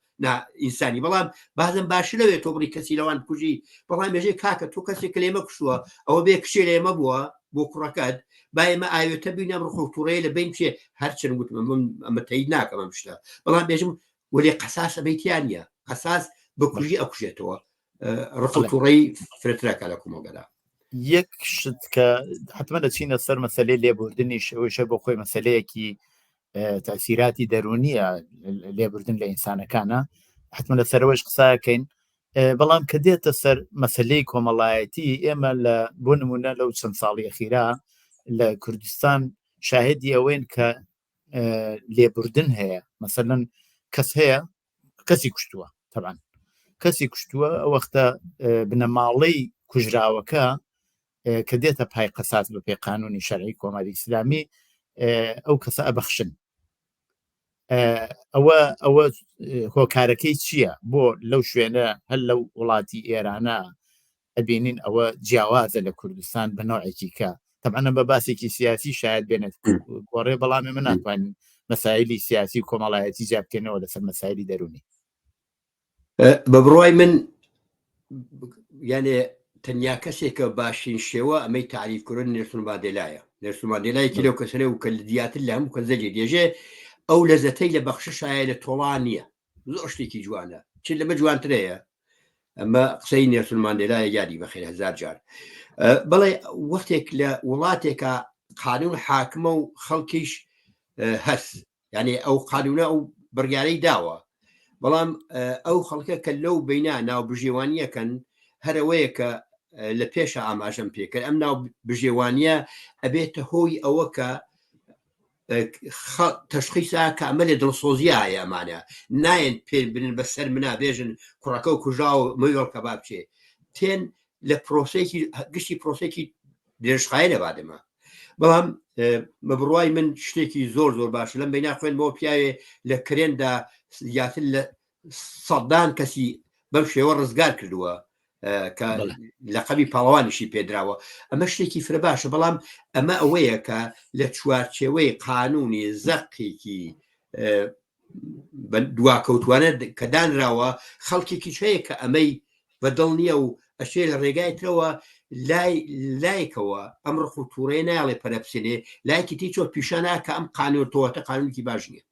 ئینسانی بەڵام بازم باش لەوێت تۆ بڕی کەسی لەوان کوژی بەڵام بێژێ کاکە تۆ کەسێک لێمە کوشتووە ئەوە بێ کشێ لێمە بووە بۆ کوڕەکەت با ئێمە ئاوێتە بینە ڕخۆتوڕەیە لە بین چێ هەرچەند گوتمە ئەمە تەید ناکەم ئەم شتە بەڵام بێژم وەێ قەساسە بەیتیان نیە قەساس بە کوژی ئەکوژێتەوە ڕقوتوڕەی فرەتراکە لە کۆمەڵگەدا یەک شت کە حتممە دەچینە سەر مەسلەی لێبوردنی شەوەشە بۆ خۆی مەسلەیەکی تاثیراتی دەرونیە لێبوردن لە ئینسانەکانە حتممە لەسەرەوەش قساکەین بەڵام کە دێتە سەر مەسلەی کۆمەڵایەتی ئێمە لە بۆ نمونە لەو چەند ساڵی ئەخیرا لە کوردستان شاهدی ئەوەین کە لێبوردن هەیە مەسەلەن کەس هەیە کەسی کوشتووە تەبان کەسی کوشتووە ئەو وەختە بنەماڵەی کوژراوەکە کە دێتە پای قەساس بە پێی قانونی شەرعی کۆماری ئیسلامی ئەو کەسە ئەبەخشن ئەوە هۆکارەکەی چییە بۆ لەو شوێنە هەر لەو وڵاتی ئێرانە ئەبینین ئەوە جیاوازە لە کوردستان بەنەوەیەکی کە تەبعەنە بە باسێکی سیاسی شاید بێنێت گۆڕێ بەڵامی من ناتوانین مەسایلی سیاسی و کۆمەڵایەتی جابکەنەوە لەسەر مەسایلی دەرونی بە بڕوای من یانێ تەنیا کەسێکە باشین شێوە ئەمەی تعریفکردن نێرسون مادێلایە نێرسون مادێلایەکی لەو کەسەرێ و کە دیاتر لە هەموو کە زەجێ دێژێ ئەو لەزەتەی لە بەخششایە لە تۆڵان نییە زۆر شتێکی جوانە چ لەمە جوانترەیە ئەمە قسەی نێرسون مادێلایە یادی بەخێر هەزار جار بەڵێ وەختێک لە وڵاتێکە قانون حاکمە و خەڵکیش هەست یعنی ئەو قانونە ئەو بڕیارەی داوە بەڵام ئەو خەڵکە کە لەو بینە ناو بژێوانیەکەن هەرەوەیە کە لە پێشە ئاماژەم پێکرد ئەم ناو بژێوانیە ئەبێتە هۆی ئەوە کە تەشخیصا کە ئەمە لە دڵسۆزیایە ئەمانە نایەن پێ بنن بەسەر منا بێژن کوڕەکە و کوژا و مەوێڵ کە با بچێ تێن لە پرۆسێکی گشتی پرۆسێکی درێژخایە لە بادەمە بەڵام بە بڕوای من شتێکی زۆر باشە لەم بینە خوێنەوە پیاوێ لە کرێندا زیاتر لە سەدان کەسی بەم شێوە ڕزگار کردووە کە لەقەبی پاڵەوانیشی پێدراوە ئەمە شتێکی فرە باشە بەڵام ئەمە ئەوەیە کە لە چوارچێوەی قانونی زەقێکی دواکەوتوانە کە دانراوە خەڵکێکی هەیە کە ئەمەی بەدڵ نییە و ئەشێ لە ڕێگایترەوە لایکەوە ئەم ڕقوتوڕێ ناڵێ پەرەپسێنێ لایکی تی چۆ پیشانە کە ئەم قانونتەوەتە قانونکی باش نییە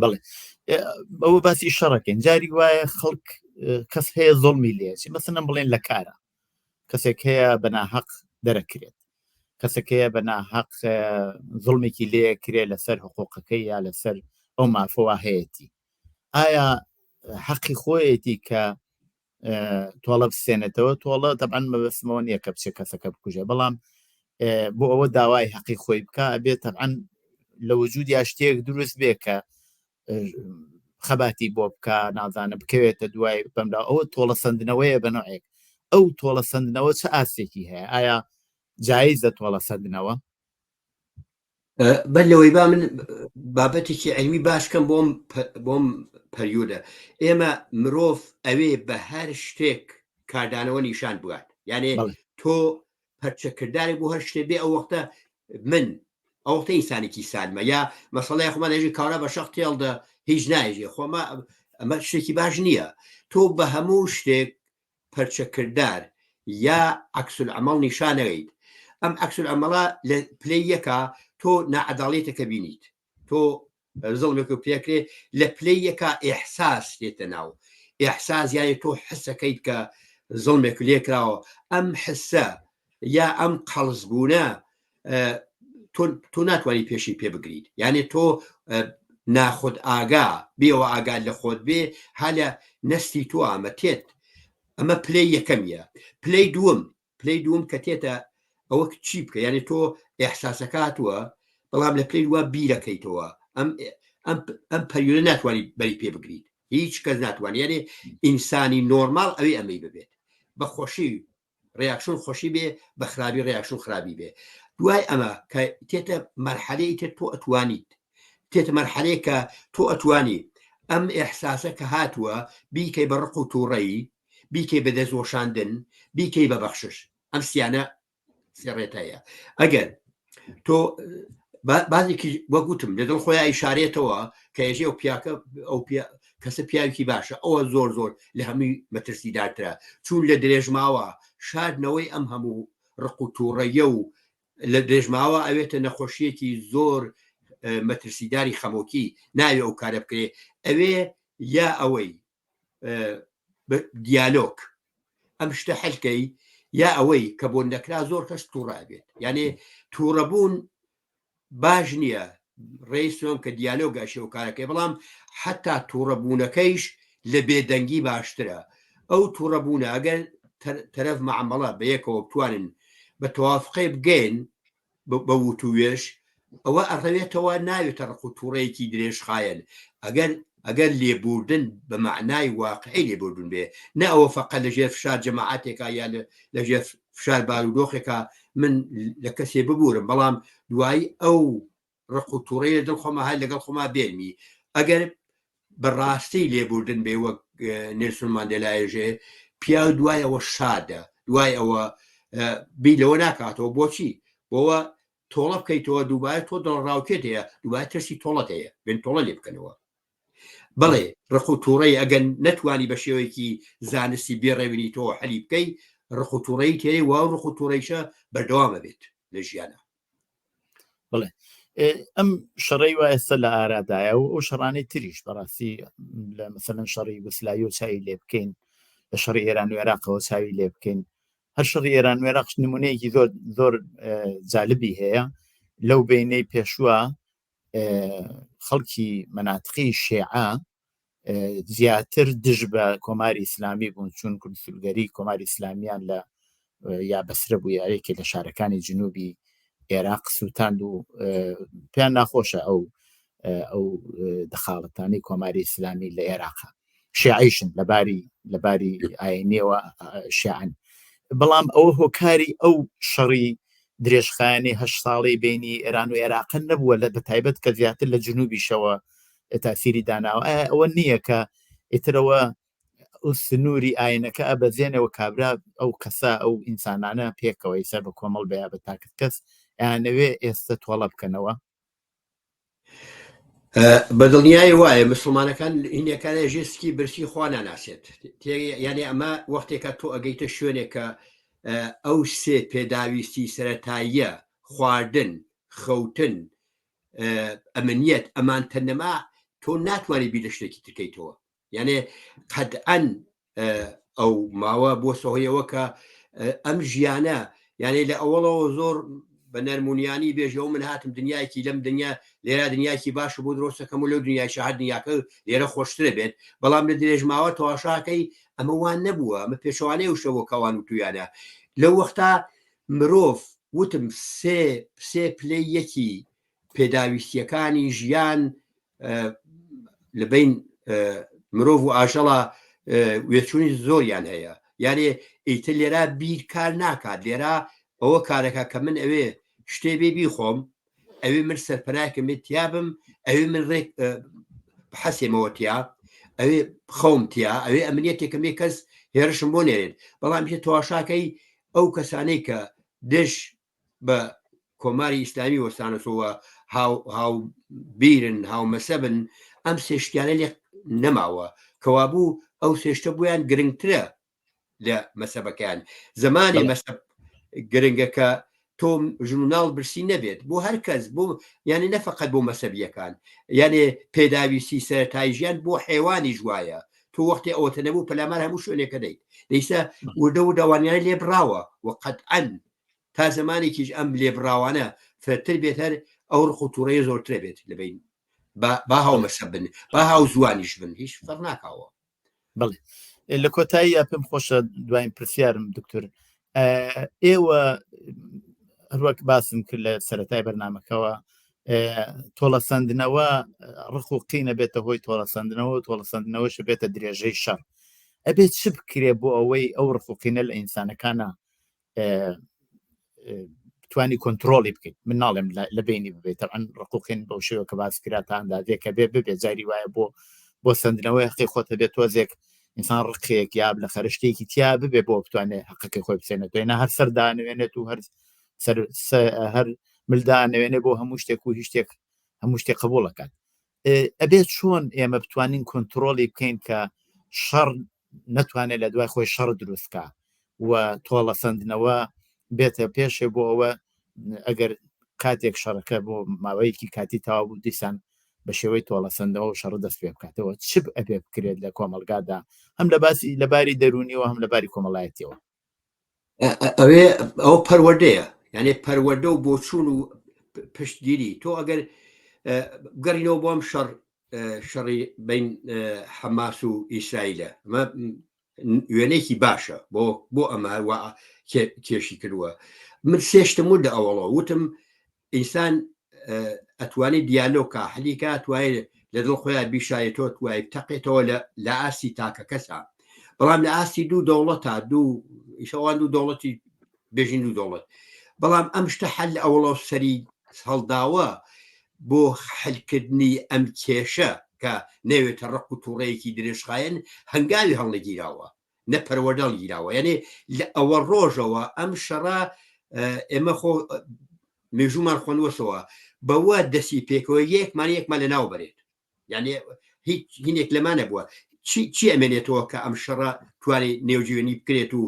بڵێ ئەوە باسی شەڕەکەین جاری وایە خەڵک کەس هەیە زۆڵمی لێچی مەسەلەن بڵێن لە کارە کەسێک هەیە بەناحەق دەرەکرێت کەسەکەیە بە ناحەق زوڵمێکی لێ کرێ لەسەر حقوقەکەی یا لەسەر ئەو مافەوە هەیەی ئایا حەقی خۆیەتی کە تۆڵە بسێنێتەوە تۆڵە دەبعەن مەبەستمەوە نییە کە بچێت کەسەکە بکوژێ بەڵام بۆ ئەوە داوای حەقی خۆی بکە ئەبێت تەبعەن لە وجود یا شتێک دروست بێ کە خەباتی بۆ بکە نازانە بکەوێتە دوای بەمدا ئەوە تۆڵە سندنەوەیە بەنوعێک ئەو تۆڵە سندنەوە چه ئاسێکی هەیە ئایا جایزە تۆڵە سندنەوە بەر لەوەی با من بابەتێکی علمی باشکەم بۆم پەریودە ئێمە مرۆڤ ئەوێ بە هەر شتێک کاردانەوە نیشان بوات یعنی تۆ پەرچەکردارێک بۆ هەر شتێ بێ ئەو وەختە من ئەو وەختە ئینسانێکی سالمە یا مەسەڵەی خۆمان دەژی کاڕە بە شەق تێڵدا هیچ نایژێ خۆمە ئەمە شتێکی باش نییە تۆ بە هەموو شتێک پەرچەکردار یا عەکسولعەمەڵ نیشانەوەیت ئەم عەکسولعەمەڵە لە پلەی یەکە تۆ نائەداڵێتەکە بینیت تۆ زڵمێک و پێکرێ لە پلەی یەکە ئێحساس دێتە ناو ئێحساس یانی تۆ حسەکەیت کە زڵمێک لێکراوە ئەم حسە یا ئەم قەڵزبوونە تۆ ناتوانانی پێشی پێ بگریت یعنی تۆ ناخود ئاگا بێەوە ئاگال لە خۆت بێ هەلە نستی تۆ ئامەتێت ئەمە پلەی یەکەمیە پلەی دووەم کە تێتە ئەوە چی بکە یعنی تۆ ئێحساسەکاتوە بەڵام لە پلەی دووە بیرەکەیتەوە ئەم پەریودە ناتوانانی بەری پێ بگریت هیچ کەس ناتوانێت یعنی ئینسانی نۆرمال ئەوەی ئەمەی ببێت بە خۆشی ڕێاکشن خۆشی بێ بە خراپی ڕێاکشن خراپی بێ دوای ئەمە کە تێتە مەرحەلەی تر تۆ ئەتوانیت تێتە مەرحەلەیە کە تۆ ئەتوانی ئەم ئێحساسە کە هاتووە بیکەی بە ڕق و تووڕەیی بیکەی بە دەستۆشاندن بیکەی بە بەخشش ئەم سیانە سێڕێتەیە ئەگەر تۆ بازێکی وەگوتم لەدڵ خۆیان ئیشارێتەوە کە ێژێ و پیاکە ئەو کەسە پیاوێکی باشە ئەوە زۆر لە هەمووی مەترسیدارترە چون لە درێژماوە شاردنەوەی ئەم هەموو ڕق و تووڕەیە و لە درێژماوە ئەوێتە نەخۆشیەکی زۆر مەترسیداری خەمۆکی ناوێ ئەو کارە بکرێ ئەوێ یا ئەوەی دیالۆگ ئەم شتە حەلکەی یا ئەوەی کە بۆ نەکرا زۆر کەس تووڕابێت یعنی تووڕەبوون باش نییە ڕێیسۆم کە دیالۆگاشی و کارەکەی بەڵام حتا تووڕەبوونەکەیش لە بێدەنگی باشترە ئەو تووڕەبوونە ئەگەر تەرەف مەعامەڵە بە یەکەوە بتوانن بە تەوافقی بگەین بە وتوێش ئەوە ئەڕەوێتەوە ناوێتە ڕق و تووڕەیەکی درێژخایەن ئەگەر لێبوردن بە معنای واقعی لێبوردن بێ نە ئەوە فەقەت لەژێر فشار جەماعاتێکە یا لەژێر فشار بارودۆخێکە من لە کەسێ ببورم بەڵام دوایی ئەو ڕق و تووڕەیە دڵ خۆمە هەر لەگەڵ خۆما بێنمی ئەگەر بەڕاستی لێبوردن بێ وەک نێلسۆن ماندێلایەژێ پیا دوایەوە شادە دوای ئەوە بی لەوە ناکاتەوە بۆچی بۆەوە تۆڵە بکەیتەوە دووبارە تۆ دڵڕاوکێت هەیە دووبارە ترسی تۆڵەت هەیە بێن تۆڵە لێ بکەنەوە بەڵێ ڕق و تووڕەی ئەگەن نەتوانی بە شێوەیەکی زانستی بێڕێبینیتەوە حەلی بکەی ڕق و تووڕەی تێ وا ڕق و تووڕەیشە بەردەوامە بێت لە ژیانە بڵێ ئەم شەڕەی وە ئێستا لە ئارادایە و ئەو شەڕانەی تریش بەڕاستی لە مەسەلەن شەڕی وسلایی و چاوی لێ بکەین لە شەڕی ئێران و عێراقەوە چاوی لێ بکەین هەر شەڕی ئێران و عێراق نمونەیەکی زۆر جالبی هەیە لەو بینەی پێشووە خەڵکی مەناتقی شیعە زیاتر دژ بە کۆماری ئیسلامی بوون چون کورسولگەری کۆماری ئیسلامیان لە یا بەسرە بوو یاەیەکی لە شارەکانی جنوبی عێراق سووتاند و پێیان ناخۆشە ئەو دەخاڵەتانی کۆماری ئیسلامی لە عێراقا شیعیشن لەباری ئاینیەوە شیعن بەڵام ئەوە هۆکاری ئەو شەڕی درێژخایانی هەشت ساڵی بینی ئێران و عێراق نەبووە لە بەتایبەت کە زیاتر لە جنوبیشەوە تاسیری داناوە ئەوە نییە کە ئیترەوە سنووری ئاینەکە ئەبەزێنەوە کابرا ئەو کەسە ئەو ئینسانانە پێکەوەی سەر بە کۆمەڵ بەیە بە تاکت کەس یانەوێ ئێستا تۆڵە بکەنەوە بەدڵنیای وایە مسلمانەکان هینەکان ژێسکی برسی خوا ناناسێت یعنی ئەمە وەختێکە تۆ ئەگەیتە شوێنێکە ئەو سێ پێداویستی سەرەتاییە خواردن خەوتن ئەمنیەت ئەمان تەنەما تۆ ناتوانانی بی لە شتێکی تکەیتەوە یعنی قەتعەن ئەو ماوە بۆ سەهۆیەوە کە ئەم ژیانە یعنی لە ئەوڵەوە زۆر بە نەرمونیانی بێژەوە من هاتم دنیایکی لەم دنیا لێرە دنیاکی باشە بۆ دڕۆستەکەم و لەو دنیای شەهەر دنیاکە لێرە خۆشترە بێت بەڵام لە درێژماوە تەواشاکەی ئەمە وان نەبووە ئەمە پێشوانەی وشەوە کەوان و تویانە لەو وەختا مرۆڤ وتم سێ پلەی یەکی پێداویستیەکانی ژیان لە بین مرۆڤ و ئاژەڵە وێچوونی زۆریان هەیە یانێ ئیتر لێرە بیر کار ناکات لێرە ئەوە کارەکە کە من ئەوێ شتێ بێ بیخۆم ئەوێ من سەرپەناکەم بێت تیابم ئەوێ من ڕێک حەسێمەوە تیا ئەوێ خەوم تیا ئەوێ ئەمنیەتێکم بێ کەس هێرشم بۆ نێرێت بەڵام پێ تەواشاکەی ئەو کەسانەی کە دش بە کۆماری ئیسلامی وەستانەتەوە هاو بیرن هاو مەسەبن ئەم سێشتیانە لێ نەماوە کەوابوو ئەو سێشتە بوویان گرنگترە لە مەسەبەکان زمانی مەسەب گرنگەکە تۆ ژناڵ برسی نەبێت بۆ هەر کەس بۆ یعنی نەفقەت بۆ مەسەبیەکان یعنی پێداویستی سەرەتای ژیان بۆ حیوانی ژوایە تۆ وەختی ئەوەتە نەبوو پەلامار هەموو شوێنێکە دەیت لەیسا وردە و داوانیانە لێبراوە وقەتعەن تا زمانێکیش ئەم لێبراوانە فرەتر بێتەر ئەو ڕق و تووڕەیە زۆرترە بێت لەبین با هاو مەسەب بن با هاو زوانیش بن هیچ فەرق ناکاوە بڵێ لە کۆتایی پێم خۆشە دوایین پرسیارم دکتور ئێوە هەروەک باسم کرد لە سەرەتای بەرنامەکەەوە تۆڵەسەندنەوە ڕق و قینە بێتە هۆی تۆڵەسەندنەوە تۆڵەسەندنەوەش بێتە درێژەی شەڕ ئەبێت چ بکرێ بۆ ئەوەی ئەو ڕق و قینە لە ئینسانەکانە توانی کۆنتترۆلی بکەیت من ناڵێم لە بینی ببێت ئەن ڕقوقین بەو شێوە کە باس کرا تا ئەندازێکە بێ جاری وایە بۆ سندنەوەی حقی خۆتە بێت تۆزێک ئینسان ڕقەیەک یاب لە خەرشتێکی تیا ببێ بۆ بتوانێت حقەکەی خۆی بسێنێتێنە هەر سەردانوێنێت و هەر ملدانەوێنێ بۆ هەموو شتێک و هیچ شتێک هەموو شتێک قبولەکات ئەبێت چۆن ئێمە بتوانین کۆنتترۆلی بکەین کە شەڕ نەتوانێت لە دوای خۆی شەڕ دروستکە و تۆڵە سندنەوە بێتە پێشێ بۆ ئەوە ئەگەر کاتێک شەڕەکە بۆ ماوەیەکی کاتی تاوا بوو دیسان بە شێوەی تۆڵەسەندەوە و شەڕ دەست پێ بکاتەوە چ ئەبێ بکرێت لە کۆمەلگادا هەم لە باسی لەباری دەرونیەوە هەم لەباری کۆمەڵایەتیەوە ئەوێ ئەو پەروەردەیە یعنی پەروەردە و بۆچوون و پشتگیری تۆ ئەگەر گەڕینەوە بۆم شەڕی بین حەماس و ئیسرائیلە وێنەیەکی باشە بۆ ئەمە کێشی کردووە من سێشتم و لە ئەوڵەوە وتم ئینسان ئەتوانی دیالۆکە حەلیکە توانێت لە دڵ خۆیان بیشایەتەوە توای تەقێتەوە لە ئاسی تاکە کەسە بەڵام لە ئاسی دوو دەوڵەتە ئیشەوان دوو دەوڵەتی بێژین دوو دەوڵەت بەڵام ئەم شتە حەل ئەوڵە سەری هەڵداوە بۆ حەلکردنی ئەم کێشە کە نەوێتە ڕق و تووڕەیەکی درێژخایەن هەنگاوی هەڵنەگیراوە نەپەروەردە گیراوە یعنی لە ئەوە ڕۆژەوە ئەم شەڕە ئێمە خۆ مێژومان خوێنوەسەوە بەوە دەسی پێکەوە یەکمان لە ناو بەرێت یعنی هیچ هینێک لەمانە بووە چی ئەمێنێتەوە کە ئەم شەڕە توانێ نێوجیێنی بکرێت و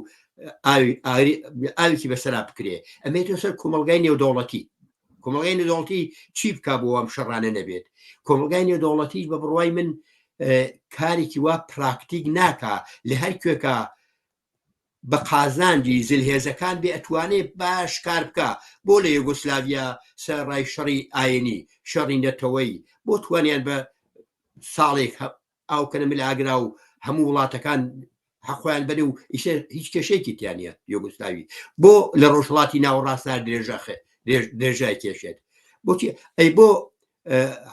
ئاوێکی بەسەرا بکرێ ئەمێتەوە سەر کۆمەلگای نێودەوڵەتی کۆمەلگای نێودەوڵەتی چی بکا بۆ ئەم شەڕانە نەبێت کۆمەلگای نێودەوڵەتیش بە بڕوای من کارێکی وا پراکتیک ناکە لە هەر کوێکە بە قازانجی زلهێزەکان بێ ئەتوانێت باش کار بکە بۆ لە یوگۆسلاڤیا سەرڕای شەڕی ئاینی شەڕی نەتەوەی بۆ توانیان بە ساڵێک ئاوکەنە ملاگرا و هەموو وڵاتەکان حەخۆیان بنێ و هیچ کێشەیەکی تیانە یوگۆسلاوی بۆ لە ڕۆژهڵاتی ناوەڕاستدا درێژای کێشێت بۆچی ئەی بۆ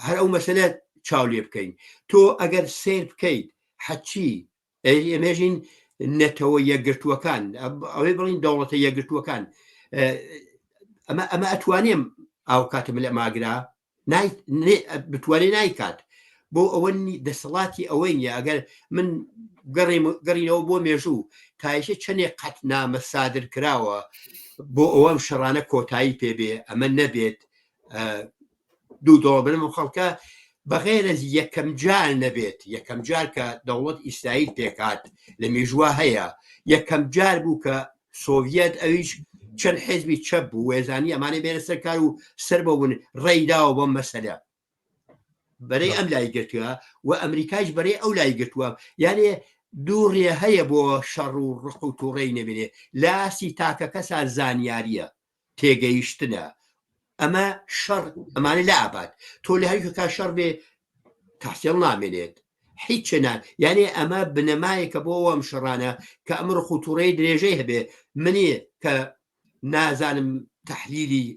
هەر ئەو مەسەلە چاو لێ بکەین تۆ ئەگەر سیر بکەیت حەچی ئێمێژین نەتەوە یەکگرتووەکان ئەوەی بڵین دەوڵەتە یەکگرتووەکان ئەمە ئەتوانێم ئاو کاتم لە ماگرا بتوانێ نایکات بۆ ئەوە دەسەڵاتی ئەوەی نیە ئەگەر من گەڕینەوە بۆ مێژوو تایشە چەندێک قەت نامە سادر کراوە بۆ ئەوەم شەڕانە کۆتایی پێبێ ئەمە نەبێت دوو دۆڵ بنم خەڵکە بەغێرە یەکەم جار نەبێت یەکەم جار کە دەوڵەت ئیسرائیل پێکات لە مێژووە هەیە یەکەم جار بوو کە سۆڤیەت ئەویش چەند حێزبی چەپ بوو وێزانی ئەمانە بێنە سەرکار و سەر بۆبوون ڕێیداوە بۆم مەسەلە بەرەی ئەم لای گرتووە و ئەمریکایش بەرەی ئەو لای گرتووە یانێ دووڕێ هەیە بۆ شەڕ و ڕق و تووڕەی نەبێنێ لاسی تاکە کەسا زانیاریە تێگەیشتنە ئەمە شەڕ ئەمانە لا ئابات تۆ لە هەریکە شەڕ بێ تحسیڵ نامێنێت هیچ چێنان یعنی ئەمە بنەمایەکە بۆ ئەم شەڕانە کە ئەمر خوتوڕەی درێژەی هەبێ منێ کە نازانم تەحلیلی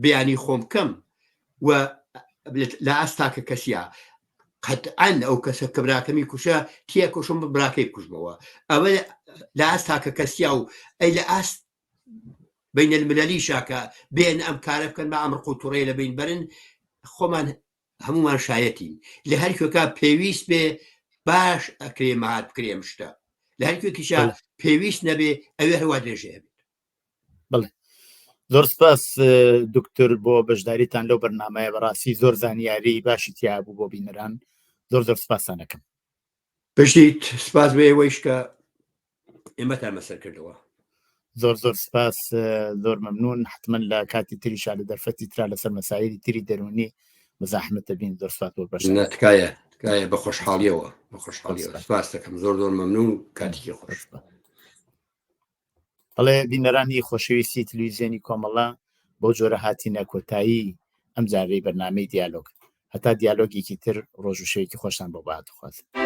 بەیانی خۆم بکەم و لە ئاستاکە کەسیە قەتعەن ئەو کەسە کە براکەمی کوشە تیا کوشم براکەی بکوژمەوە ئەوە لە ئاستاکە کەسیا و ئەی لە ئاست بین المللی شاکە بێن ئەم کارە بکەن بە ئەمر قوتوڕێ لە بین بەرن خۆمان هەمومان شایەتین لە هەرکوێکە پێویست بێ باش ئەکرێ ماهات بکرێم شتە لە هەرکوێکیشە پێویست نەبێ ئەوێ هەوا درێژێ بێت بڵێ زۆر سپاس دکتۆر بۆ بەشداریتان لەو بەرنامەیە بەڕاستی زۆر زانیاری باشی تیا بوو بۆ بینەران زۆر سپاسانەکەم بەشیت سپاس بێ ئەوەیش کە ئێمەتان مەسەر کردەوە زۆر سپاس زۆر مەمنون حتمما لە کاتی تریشا لە دەرفەتی ترا لەسەر مەسایلی تری دەرونی بەزاحمەتە بین زۆر سپاس بۆ بەش نەتکایە بە خۆشحاڵیەوە بە خۆشحاڵیەوە سپاس دەکەم زۆر مەمنون کاتێکی خۆش بەڵێ بینەرانی خۆشەویستی تەلەڤیزیۆنی کۆمەڵە بۆ جۆرە هاتینە کۆتایی ئەم جارەی بەرنامەی دیالۆگ هەتا دیالۆگێکی تر ڕۆژ و شەوێکی خۆشتان بۆ بەهات خوازم